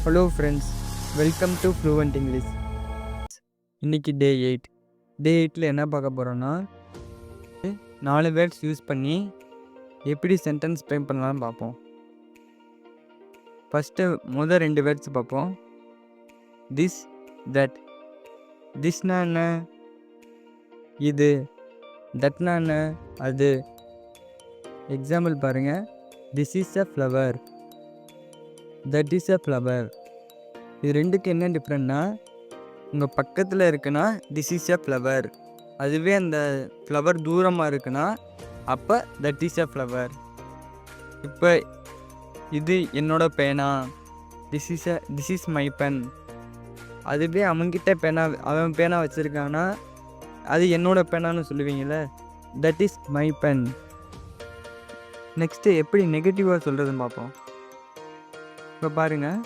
Hello friends, welcome to fluent English. இன்றைக்கி டே 8. டே 8ல் என்ன பார்க்க போகிறோன்னா 4 வேர்ட்ஸ் யூஸ் பண்ணி எப்படி சென்டென்ஸ் ஃப்ரேம் பண்ணலாம்னு பார்ப்போம். ஃபஸ்ட்டு முதல் 2 வேர்ட்ஸ் பார்ப்போம். This, that. திஸ்னா என்ன? இது. தட்னா என்ன? அது. எக்ஸாம்பிள் பாருங்கள். This is a flower. That is a flower. இது ரெண்டுக்கு என்ன டிஃப்ரெண்ட்னா, உங்கள் பக்கத்தில் இருக்குன்னா திஸ் இஸ் அ ஃப்ளவர், அதுவே அந்த ஃப்ளவர் தூரமாக இருக்குன்னா அப்போ தட் இஸ் அ ஃப்ளவர். இப்போ இது என்னோட பேனா, திஸ் இஸ் மை பென். அதுவே அவன்கிட்ட பேனா, அவன் பேனா வச்சுருக்கான்னா அது என்னோட பேனான்னு சொல்லுவீங்கள, that is my pen. Next எப்படி நெகட்டிவாக சொல்கிறதுன்னு பார்ப்போம். இப்போ பாருங்கள்,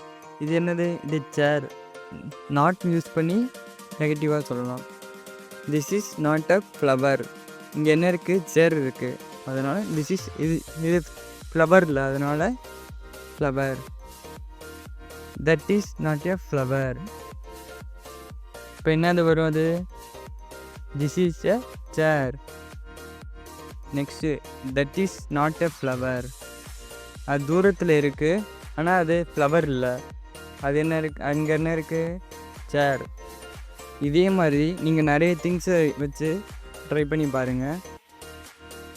இது என்னது? இது சேர். நாட் யூஸ் பண்ணி நெகட்டிவாக சொல்லலாம். This is not a flower. இங்கே என்ன இருக்குது? சேர் இருக்குது. அதனால் இது ஃப்ளவர் இல்லை, அதனால் flower. That is not a flower. இப்போ என்னது வரும்? அது this is a chair. Next that is not a flower. அது தூரத்தில் இருக்குது, ஆனால் அது ஃப்ளவர் இல்லை. அது என்ன இருக்குது? அங்கே என்ன இருக்குது? சேர். இதே மாதிரி நீங்கள் நிறைய திங்ஸை வச்சு ட்ரை பண்ணி பாருங்கள்.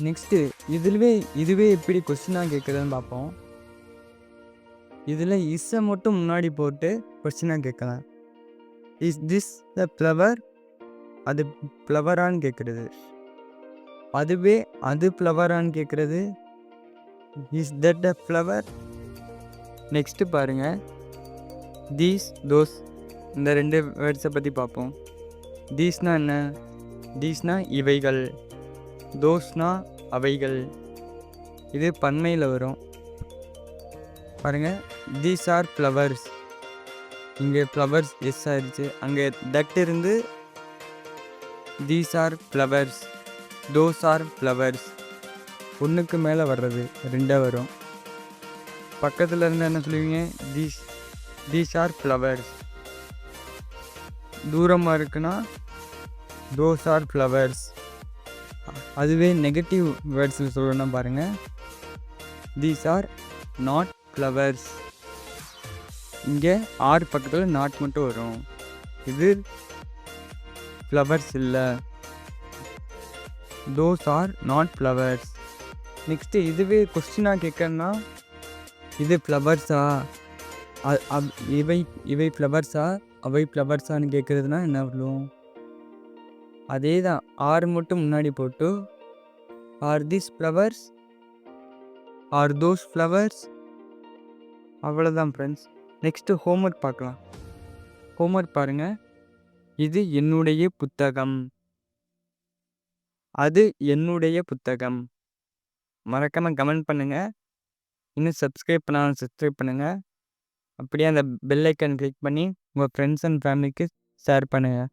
நெக்ஸ்ட்டு இதுவே எப்படி கொஸ்டினாக கேட்குறதுன்னு பார்ப்போம். இதில் இஸ்ஸை மட்டும் முன்னாடி போட்டு கொஸ்டினாக கேட்கலாம். Is this the flower? அது ஃப்ளவரான்னு கேட்குறது. அதுவே அது ஃப்ளவரான்னு கேட்குறது. Is that a flower? Next பாருங்கள். தீஸ், தோஸ், இந்த 2 வேர்ட்ஸை பற்றி பார்ப்போம். தீஸ்னா என்ன? தீஸ்னா இவைகள், தோஸ்னா அவைகள். இது பன்மையில் வரும். பாருங்கள், தீஸ் ஆர் ஃப்ளவர்ஸ். இங்கே ஃப்ளவர்ஸ் எஸ் ஆயிடுச்சு. அங்கே தட் இருந்து these are flowers, those are flowers. ஒன்றுக்கு மேலே வர்றது 2 வரும். பக்கத்தில் இருந்து என்ன சொல்லுவீங்க? These are flowers. தூரமாக இருக்குன்னா தோஸ் ஆர் ஃப்ளவர்ஸ். அதுவே நெகட்டிவ் வேர்ட்ஸில் சொல்லணும்னா பாருங்கள். These are not flowers. இங்கே ஆர் பக்கத்தில் நாட் மட்டும் வரும். இது ஃப்ளவர்ஸ் இல்லை. Those are not flowers. Next இதுவே கொஸ்டினாக கேட்கணுன்னா, இது ஃப்ளவர்ஸா, இவை ஃப்ளவர்ஸா, அவை ஃப்ளவர்ஸான்னு கேட்குறதுனா என்ன வரும்? அதே தான், ஆர் மட்டும் முன்னாடி போட்டு are these flowers, are those flowers. அவ்வளோதான் ஃப்ரெண்ட்ஸ். நெக்ஸ்ட்டு ஹோம்ஒர்க் பார்க்கலாம். ஹோம்ஒர்க் பாருங்கள். இது என்னுடைய புத்தகம், அது என்னுடைய புத்தகம். மறக்காமல் கமெண்ட் பண்ணுங்கள். இன்னும் சப்ஸ்கிரைப் பண்ணாலும் சப்ஸ்கிரைப் பண்ணுங்கள். அப்படியே அந்த பெல் ஐக்கான் கிளிக் பண்ணி உங்கள் ஃப்ரெண்ட்ஸ் அண்ட் ஃபேமிலிக்கு ஷேர் பண்ணுங்கள்.